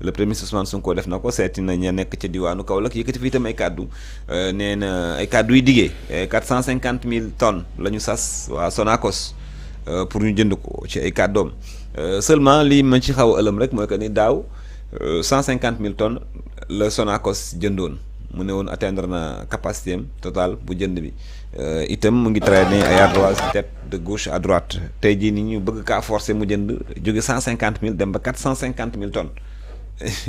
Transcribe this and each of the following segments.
le premier ministre Ousmane Sonko def na ko seeti na ña nekk ca diwaanu Kaolack yëkkati fi itam ay kàddu nee na ay kàddu yu diggee 450 000 tonnes la ñu sas waa Sonacos pour ñu jënd ko ci ay kàddoom seulement lii ma ci xaw a ëlëm rek mooy que ni daaw 150 000 tonnes la Sonacos jëndoon mu ne woon atteindre na capacité am totale bu jënd bi itam mu ngi traîner ay ardoise tête de gauche à droite tey jii ni ñu bëgg kaa forcer mu jënd jóge 150 000 dem ba 450 000 tonnes.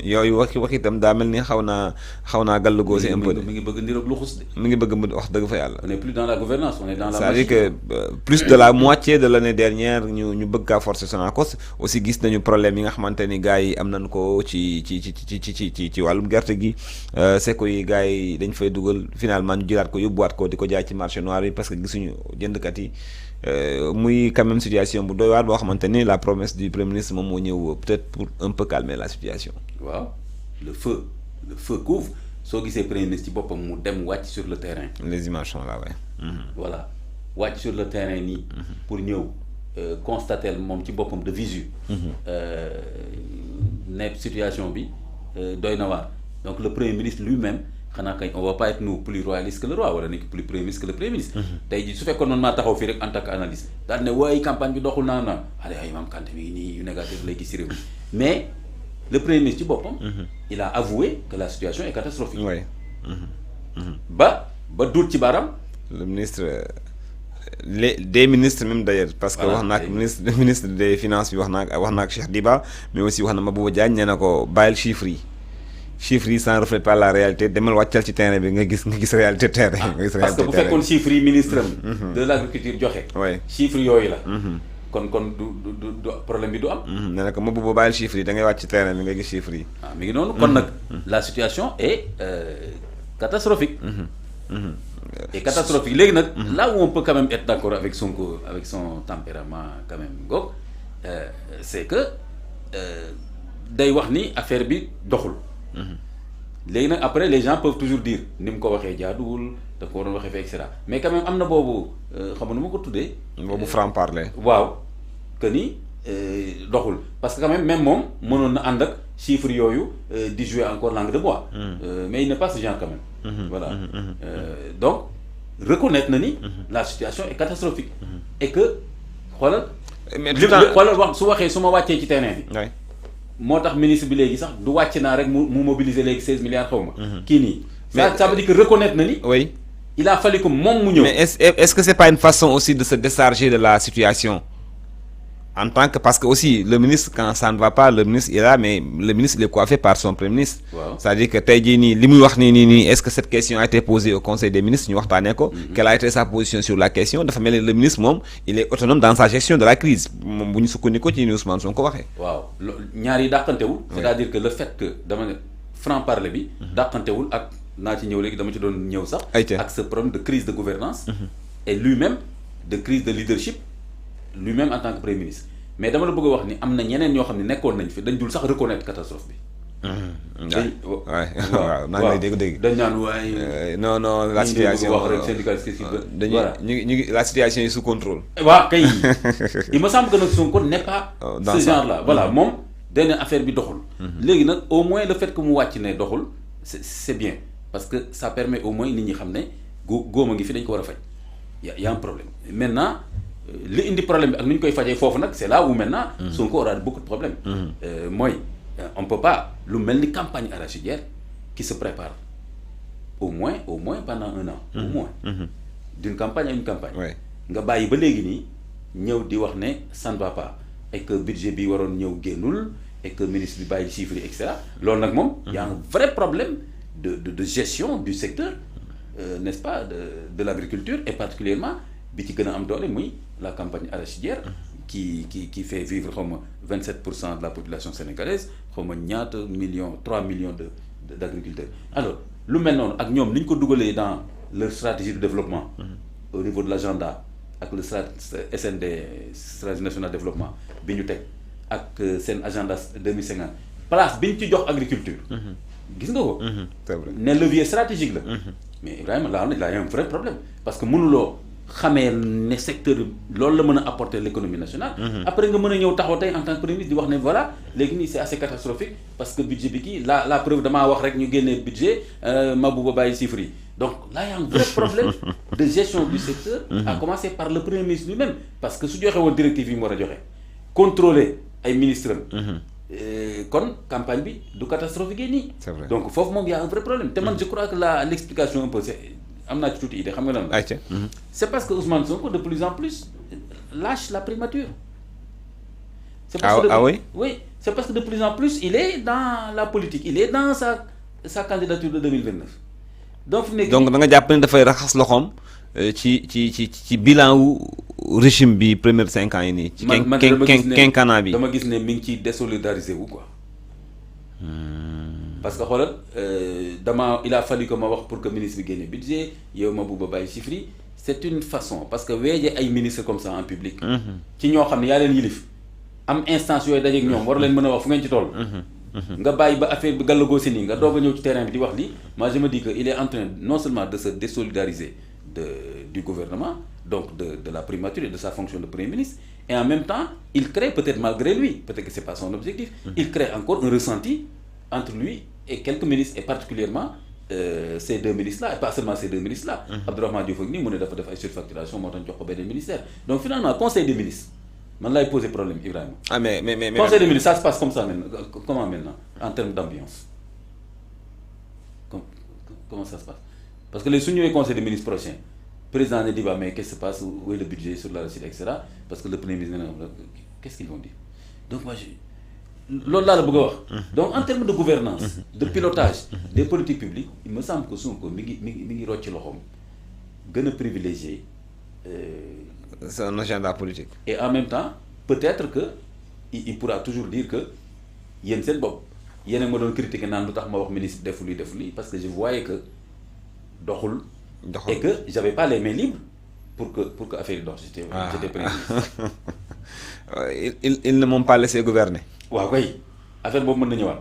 yooyu wax itam daa mel ni xaw naa gàllu góose un peu mi ngi bëgg ndiroog luxus de. mi ngi bëgg wax dëgg fa yàlla. on n'est plus dans la gouvernance on est dans la c'est-à-dire que plus de la moitié de l'année dernière ñu bëgg kaa forcer Sonacos aussi gis nañu problème yi nga xamante ni gars yi am nañ ko ci wàllum gerte gi seko yi gars yi dañ fay dugal finalement ñu jëlaat ko yóbbuwaat ko di ko jaay ci marché noir yi parce que gisuñu jëndkat yi muy quand même situation bu doy waar boo xamante ni la promesse du premier ministre moom moo ñëw peut-être pour un peu calmer la situation. waaw le feu couvre soo gisee premier ministre ci boppam mu dem wàcc sur le terrain. les images sont là ouais. voilà wàcc sur le terrain nii. pour ñëw constater moom ci boppam de visu. ne situation bi doy na waar donc le premier ministre lui-même. xanaa kay on va pas être nous plus royaliste que le roi wala nekk plus premier ministre que le premier ministre. tey jii su fekkoon man maa taxaw fii rek en tant qu'analyste daal ne waaye campagne bi doxul naa allez ay Imam Kanté mi ngi nii yu négatif lay gis ci réew mi mais le premier ministre ci boppam. il a avoué que la situation est catastrophique. oui. ba duut ci baaraam. le ministre des ministres même d'ailleurs. parce que wax naa ak ministre des finances bi wax naa ak Cheikh Diba mais aussi wax na Mabouba Diagne nee na ko bàyyil chiffres yi ça ne reflète pas la réalité demal wàccal ci terrain bi nga gis réalité terrain. nga gis réalité parce que bu fekkoon chiffres yi ministre am. de l'agriculture joxe. oui chiffres yooyu la. kon du problème bi du am. nee na ko ma boobu bàyyil chiffres yi da ngay wàcc ci terrain bi nga gis chiffres yi. mi ngi noonu kon nag. la situation est catastrophique. et catastrophique léegi nag. là où on peut quand même être d'accord avec Sonko avec son tempérament quand même goog c'est que day wax ni affaire bi doxul. léegi nag après les gens peuvent toujours dire ni mu ko waxee jaaduwul da ko waroon waxee fi et cetera mais quand même am na boobu xam nga nu ma ko tuddee. boobu franc parler. waaw que ni doxul parce que quand même moom mënoon na ànd ak chiffres yooyu di jouer encore langue de bois. mais il n'est pas ce genre quand même. voilà donc reconnaître na ni. la situation est catastrophique. et que xoolal. mais xoolal wax su waxee su ma wàccee ci terrain bi. moo tax ministre bi léegi sax du wàcc naa rek mu mobiliser léegi 16 milliards xaw ma. kii nii. ça veut dire que reconnaître na ni. oui. il a fallu que moom mu ñëw. mais est-ce que c'est pas une façon aussi de se décharger de la situation en tant que parce que aussi le ministre quand ça ne va pas le ministre est là mais le ministre il est coiffé par son premier ministre. waaw c'est-à-dire que tey jii nii li muy wax nii est-ce que cette question a été posée au conseil des ministres ñu waxtaanee ko. quelle a été sa position sur la question dafa mel ni le ministre moom il est autonome dans sa gestion de la crise moom bu ñu sukkandiku ci ni Ousmane Sonko ko waxee. waaw ñaar yi dàqantewul. c'est-à-dire que le fait que dama ne franc parler bi. dàqantewul ak naa ci ñëw léegi dama ci doon ñëw sax. ak ce problème de crise de gouvernance et lui-même de crise de leadership lui-même en tant que premier ministre mais dama la bëgg a wax ni am na ñeneen ñoo xam ne nekkoon nañ fi dañ dul sax reconnaître catastrophe bi. waaw maa ngi lay dégg. dañ naan waaye. non la situation wax rek syndicaliste dañuy ñu ngi la situation est sous contrôle. waaw kay il me semble que nag Sonko n'est pas ce genre là voilà moom dañ ne affaire bi doxul. léegi nag au moins le fait que mu wàcc ne doxul c'est bien parce que ça permet au moins nit ñi xam ne góoma ngi fi dañ ko war a faj y a un problème maintenant. li indi problème bi ak ni ñu koy fajee foofu nag c'est là où maintenant Sonko aura beaucoup de problèmes mooy on peut pas lu mel ni campagne arachidière qui se prépare au moins pendant un an au moins d'une campagne à une campagne nga bàyyi ba léegi nii ñëw di wax ne ça ne va pas et que budget bi waroon ñëw génnul et que ministre bi bàyyi chiffres yi et cetera loolu nag moom y a un vrai problème de gestion du secteur n'est-ce pas de l'agriculture et particulièrement bi ci gën a am doole muy la campagne arachidière qui fait vivre xaw ma 27% de la population sénégalaise xaw ma ñaata 3 millions d'agriculteurs alors lu mel noonu ak ñoom ni ñu ko dugalee dans leur stratégie de développement au niveau de l'agenda ak le SND stratégie nationale de développement bi ñu teg ak seen agenda 2050 place bi ñu ci jox agriculture gis nga ko c'est vrai ne levier stratégique la mais vraiment là il y a un vrai problème parce que mënuloo xamee ne secteur loolu la mën a apporter l'économie nationale. Après nga mën a ñëw taxaw tey en tant que premier ministre di wax ne voilà léegi nii c'est assez catastrophique parce que budget bi kii la preuve damaa wax rek ñu génnee budget Mabouba bàyyi chiffres yi donc là y a un vrai problème de gestion du secteur. À commencer par le premier ministre lui-même parce que su joxe woon directive yi mu war a joxe contrôler ay ministres am. Kon campagne bi du catastrophique nii. C'est vrai. Donc foofu moom y a un vrai problème te man je crois que l'explication un peu c'est am naa ci tuuti idée xam nga lan la. C'est parce que Ousmane Sonko de plus en plus lâche la primature. C'est parce que oui? Oui, c'est parce que de plus en plus il est dans la politique, il est dans sa candidature de 2029. Donc da nga jàpp ne dafay raxas loxoom ci bilan wu régime bi première 5 ans yi nii. ci quinquennat bi dama gis ne mi ngi ciy désolidarisé wu quoi. Parce que xoolal il a fallu que ma wax pour que ministre bi génne budget yow ma bugg a bàyyi chiffres yi c'est une façon parce que weeje ay ministres comme ça en public. ci ñoo xam ne yaa leen yilif am instance yooyu dajeeg ñoom war leen mën a wax fu ngeen ci toll. nga bàyyi ba affaire bi gàllagoo si nii nga doog a ñëw ci terrain bi di wax lii moi je me dis que il est en train non seulement de se désolidariser du gouvernement donc de la primature et de sa fonction de premier ministre et en même temps il crée peut-être malgré lui peut-être que c'est pas son objectif il crée encore un ressenti entre lui et quelques ministres et particulièrement ces deux ministres-là et pas seulement ces deux ministres-là Abdourahmane Diouf ak nii mu ne dafa def ay surfacturation moo tax jox ko beneen ministère donc finalement conseil des ministres man laay poser problème Ibrahima. Mais conseil des ministres ça se passe comme ça maintenant comment maintenant en termes d'ambiance comment ça se passe parce que les su ñëwee conseil des ministres prochain président ne dit pas mais qu'est-ce qui se passe où est le budget sur la recette etc. parce que le premier ministre qu'est-ce qu'ils vont dire donc moi loolu laa la bëgg a wax. Donc en termes de gouvernance de pilotage des politiques publiques il me semble que Sonko mi ngi rocc loxoom gën a privilégier. C'est un agenda politique. Et en même temps peut-être que il pourra toujours dire que yéen seen bopp yéen a ma doon critiquer naan lu tax ma wax ministre defu lii parce que je voyais que doxul. Et que j'avais pas les mains libres pour que affaire yi dox j'étais premier ministre. Ils ne m'ont pas laissé gouverner. waaw kay affaire boobu mën na ñëwaat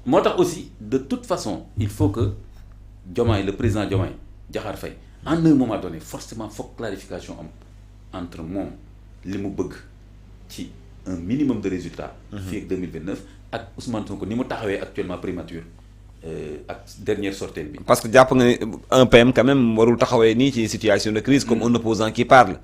moo tax aussi de toute façon il faut que Diomaye le président Diomaye Diakhar Faye en un moment donné forcément foog clarification am entre moom li mu bëgg ci un minimum de résultats fii ak 2029 ak Ousmane Sonko ni mu taxawee actuellement primature ak dernière sortie bi. Parce que jàpp nga ne un PM quand même warul taxawee nii ci situation de crise comme un opposant qui parle.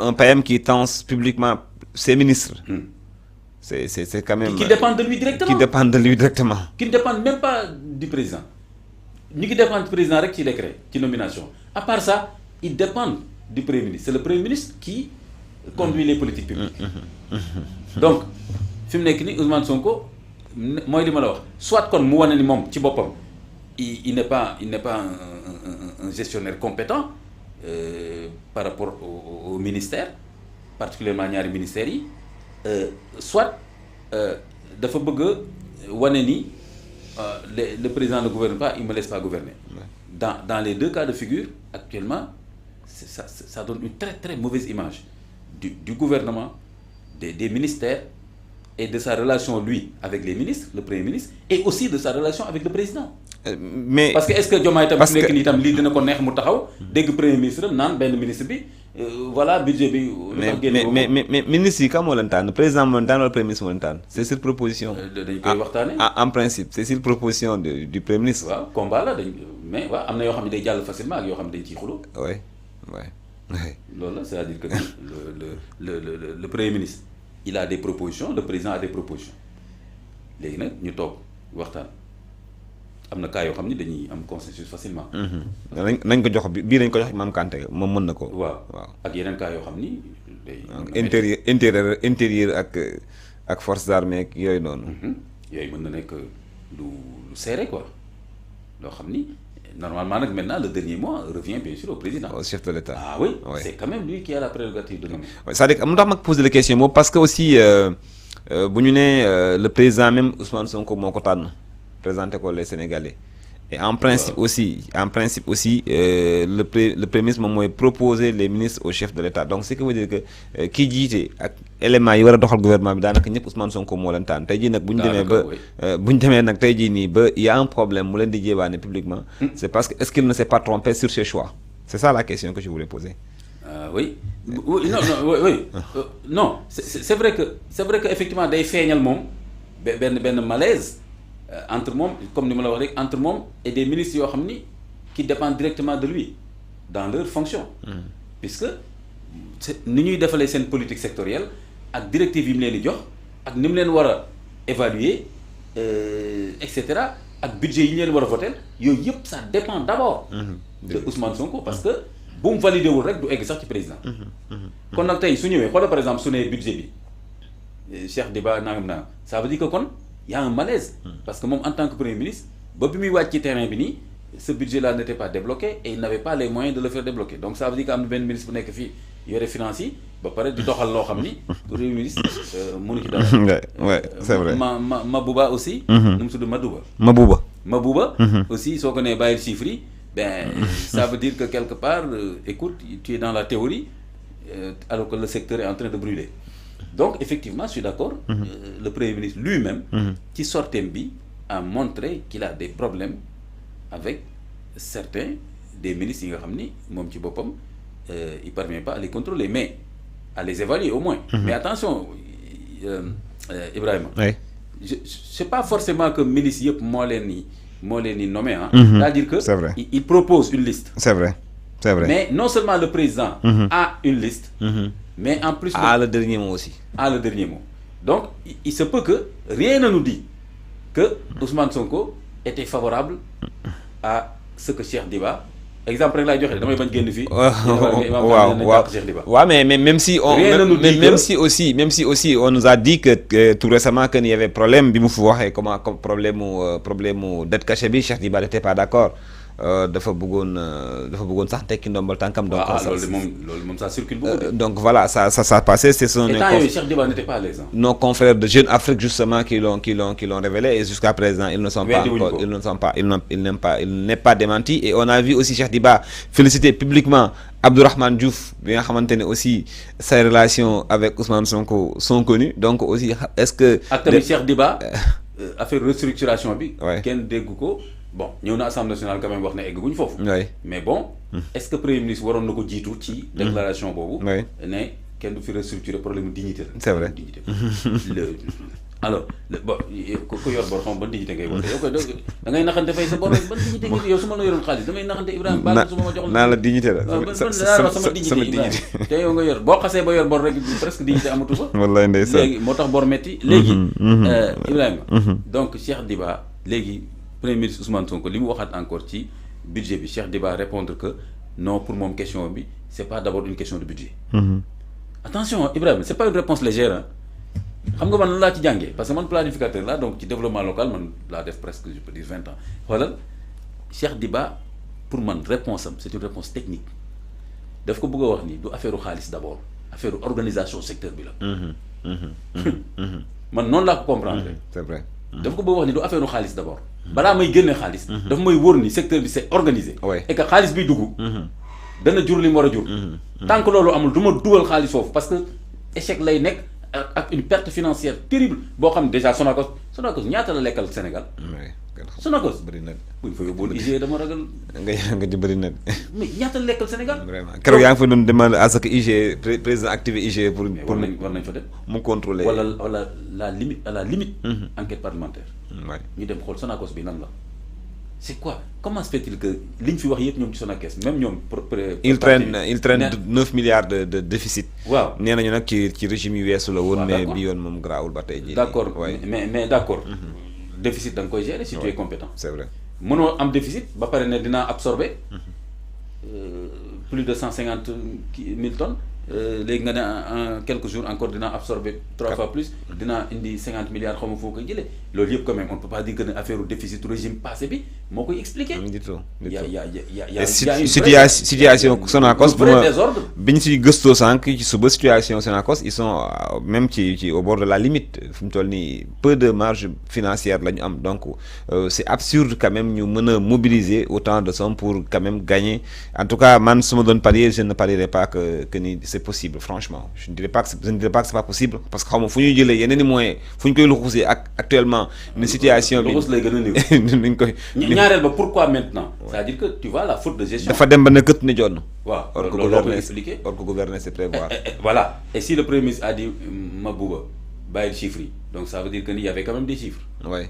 Un PM qui tense publiquement ses ministres. C'est quand même. Qui dépendent de lui directement. Qui ne dépendent même pas du président. Ñi ngi dépendre du président rek ci décret ci nomination à part ça ils dépendent du premier ministre c'est le premier ministre qui conduit les politiques publiques. Donc fi mu nekk nii Ousmane Sonko mooy li ma la wax soit kon mu wane ni moom ci boppam il n'est pas un gestionnaire compétent par rapport au ministère particulièrement ñaari ministères yi soit dafa bëgg a wane ni le président ne gouverne pas il me laisse pas gouverner. Dans les deux cas de figure actuellement ça donne une très très mauvaise image du gouvernement des ministères et de sa relation lui avec les ministres le premier ministre et aussi de sa relation avec le président. Mais parce que est-ce que Diomaye tam fi nekk nii tam lii dina ko neex mu taxaw dégg premier ministre naan benn ministre bi voilà budget bi. mais ministre yi kan moo leen tànn président moo leen tànn wala premier ministre moo leen tànn c'est sur proposition. dañ koy waxtaanee en principe c'est sur proposition du premier ministre. waaw combat la mais waaw am na yoo xam ne day jàll facilement ak yoo xam ne dañ ciy xuloo. oui. loolu la c'est-à-dire que le premier ministre il a des propositions le président a des propositions léegi nag ñu toog waxtaan. am na cas yoo xam ni dañuy am consensus facilement. nañ ko jox bii nañ ko jox Mame Kanté moom mën na ko. waaw ak yeneen cas yoo xam ni day. intérieur ak forces armées ak yooyu noonu. yooyu mën na nekk lu serré quoi loo xam ni normalement nag maintenant le dernier mot revient bien sûr au président. au chef de l'État. Ah oui c'est quand même lui qui a la prérogative de nommer. c'est-à-dire mu tax ma poser la question boobu parce que aussi bu ñu nee le président même Ousmane Sonko moo ko tànn. Présenter ko les Sénégalais et en principe aussi le premier ministre moom mooy proposer les ministres au chef de l'État donc ce qui veut dire que kii jiite ak éléments yi war a doxal gouvernement bi daanaka ñëpp Ousmane Sonko moo leen tànn tey jii nag bu ñu demee nag tey jii nii ba y a un problème mu leen di jéebaane publiquement c'est parce que est-ce qu'il ne s'est pas trompé sur ses choix C'est ça la question que je voulais poser. Oui. Oui, non, c'est vrai que effectivement day feeñal moom benn malaise entre moom, comme ni ma la wax rek, entre moom et des ministres yoo xam ni qui dépendent directement de lui dans leur fonction. Puisque ni ñuy defalee seen politique sectorielle ak directive yi mu leen di jox ak ni mu leen war a évaluer et cetera ak budget yi ñu leen war a voter yooyu yëpp ça dépend d'abord de Ousmane Sonko, parce que bu mu validé wul rek du egg sax ci président. kon nag tey su ñëwee xoolal par exemple su nee budget bi Cheikh Diba nangam naa ça veut dire que kon y a un malaise. parce que moom en tant que premier ministre ba bi muy wàcc ci terrain bi nii ce budget là n'était pas débloqué et il n'avait pas les moyens de le faire débloquer. Donc ça veut dire que am na benn ministre bu nekk fii yore finance yi ba pare di doxal loo xam ni premier ministre mënu ci dara. ouais c'est vrai. Mabouba aussi. nu mu tudd Mabouba aussi soo ko nee bàyyil chiffres yi ben ça veut dire que quelque part écoute tu es dans la théorie alors que le secteur est en train de brûler. Donc effectivement je suis d'accord. Le premier ministre lui-même ci sorteem bi a montré qu'il a des problèmes avec certains des ministres yi nga xam ni moom ci boppam il parvient pas à les contrôler mais à les évaluer au moins. Mais attention Ibrahima. Oui. Je sais pas forcément que ministre yëpp moo leen ni nommé ah. C'est-à-dire que c'est vrai. Il propose une liste. C'est vrai. Mais non seulement le président a une liste. Mais en plus le dernier mot aussi. Le dernier mot. Donc il se peut que rien ne nous dit que Ousmane Sonko était favorable à ce que Cheikh Diba, exemple rek laay joxe damay bañ génn fii. waaw mais même si aussi on nous a dit que tout récemment que il y avait problème bi mu fi waxee comme problème mu dette cachée bi Cheikh Diba n'était pas d'accord. dafa bëggoon sax tekki ndombal tànkam. donc loolu moom ça circule beaucoup. Donc voilà ça passé c'est son. Et tant Cheikh Diba n'était pas à l'aise. Nos confrères de Jeune Afrique justement qui l'ont révélé et jusqu'à présent ils ne sont pas encore il n'est pas démenti. Et on a vu aussi Cheikh Diba féliciter publiquement Abdourahmane Diouf bi nga xamante ne aussi ses relations avec Ousmane Sonko sont connues, donc aussi est-ce que. ak tamit Cheikh Diba affaire restructuration bi. Ouais. kenn dégg ko. Bon ñëw na Assemblée nationale quand même wax ne egguñu foofu. Mais bon est-ce que premier ministre waroon na ko jiitu ci déclaration boobu. ne kenn du fi restructurer problème dignité la. C'est vrai. Dignité alors bon ku yor bor xam ban dignité ngay woote yow koy da ngay naxante fay sa bor ban dignité ngay yow su ma la yoroon xaalis damay naxante Ibrahima baal su ma jox naa la dignité la sama dignité te yow nga yor boo xasee ba yor bor rek presque dignité amatu fa. wallaay ndeysaan léegi moo tax bor metti léegi Ibrahima donc Cheikh Diba léegi premier ministre Ousmane Sonko li mu waxaat encore ci budget bi Cheikh Diba répondre que non pour moom question bi c'est pas d'abord une question de budget. Attention Ibrahima c'est pas une réponse légère hein. Xam nga man lan laa ci jàngee parce que man planificateur là donc ci développement local man laa def presque je peux dire 20 ans xoolal Cheikh Diba pour man réponse am c'est une réponse technique daf ko bëgg a wax ni du affaire u xaalis d'abord affaire u organisation secteur bi la. Man noonu laa ko comprendre. C'est vrai. daf ko bëgg a wax ni du affaire u xaalis d'abord. balaa may génne xaalis. daf may wóor ni secteur bi c'est organisé. Et que xaalis biy dugg. dana jur li mu war a jur. Tant que loolu amul du ma dugal xaalis foofu parce que échec lay nekk. Ak une perte financière terrible boo xam ne déjà Sonacos ñaata la lekkal Sénégal. Sonacos bëri na. bu ñu fa yóbbuwoon IG dama ragal. nga ji bëri na. mais ñaata la lekkal Sénégal. Vraiment keroog yaa ngi fa doon demander à ce que IG président activé IG pour war nañ fa dem. mu contrôler. wala la limite à la limite. Enquête parlementaire. ñu dem xool Sonacos bi nan la. C'est quoi? Comment se fait-il que liñ fi wax yëpp ñoom ci Sonacos même ñoom. il traîne 9 milliards de déficit. waaw nee nañu nag ci régime yu weesu la woon. mais bi yoon moom garaawul ba tey jii. D'accord mais d'accord. Déficit da nga koy gérer si tu es compétent. C'est vrai. mënoo am déficit ba pare ne dinaa absorber plus de 150 000 tonnes. léegi nga ne en quelques jours encore dinaa absorber 3 fois plus dinaa indi 50 milliards xaw ma foo koy jëlee loolu yëpp quand même on peut pas dire que ne affaire déficit régime passé bi moo koy expliquer. situation Sonacos désordre bi ñu si gëstoo sànq ci suba situation Sonacos ils sont même ci au bord de la limite fi mu toll nii peu de marge financière la ñu am donc c'est absurde quand même ñu mën a mobiliser autant de sommes pour quand même gagner en tout cas man su ma doon parier je ne parierais pas que ni c'est possible franchement je ne dirais pas que c'est pas possible parce que xaw ma fu ñuy jëlee yeneen i moyens fu ñu koy luxusee ak actuellement une situation bi luxus lay gën a néew nuñ koy ñaareel ba pourquoi maintenant c'est-à-dire que tu vois la faute de gestion dafa dem ba ne kët ne jonn waaw or que gouverner c'est prévoir voilà et si le Premier ministre a dit Mabouba bàyyil chiffres yi donc ça veut dire que il y avait quand même des chiffres ouais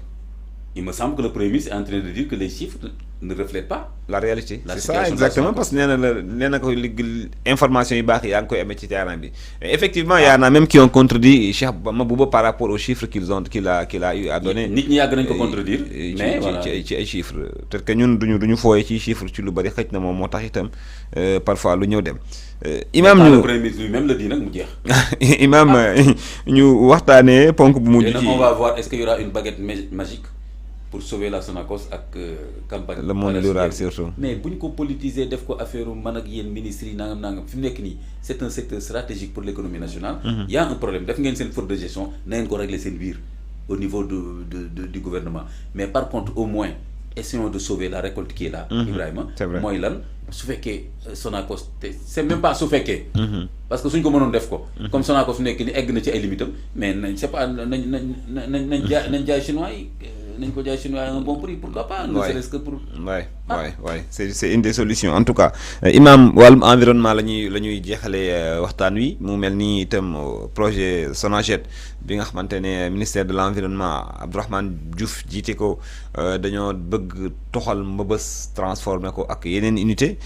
il me semble que le Premier ministre est en train de dire que les chiffres ne reflètent pas la réalité c'est ça exactement parce que nee na ko information yi baax yaa ngi koy amee ci terrain bi effectivement y en a même qui ont contredit Cheikh Mabouba par rapport aux chiffres qu'il a eu à donner nit ñi yàgg nañ ko contredire mais voilà ci ay chiffres peut-être que ñun duñu fooye ci chiffres ci lu bari xëj na moom moo tax itam parfois lu ñëw dem imam ñu le Premier ministre lui-même le dit nag mu jeex imam ñu waxtaanee ponk bu mujj ci on va voir est-ce qu'il y aura une baguette magique pour sauver la Sonacos ak campagne le monde rural surtout mais bu ñu ko politiser def ko affaire man ak yéen ministres yi nangam fi mu nekk nii c'est un secteur stratégique pour l'économie nationale il y a un problème def ngeen seen faute de gestion na ngeen ko régler seen biir au niveau du gouvernement mais par contre au moins essayons de sauver la récolte qui est là Ibrahima mooy lan su fekkee Sonacos te c'est même pas su fekkee parce que suñ ko mënoon def ko comme Sonacos fi nekk ni egg na ci ay limitam mais nañ c'est pas nañ jaay chinois yi nañ ko jaay chinois à un bon prix pourquoi pas ne serait-ce que pour ouais c'est une des solutions en tout cas imam wàllum environnement la ñuy jeexalee waxtaan wi mu mel ni itam projet Sonaged bi nga xamante ne ministère de l'environnement Abdourahmane Diouf jiite ko dañoo bëgg toxal Mbëbës transformer ko ak yeneen unité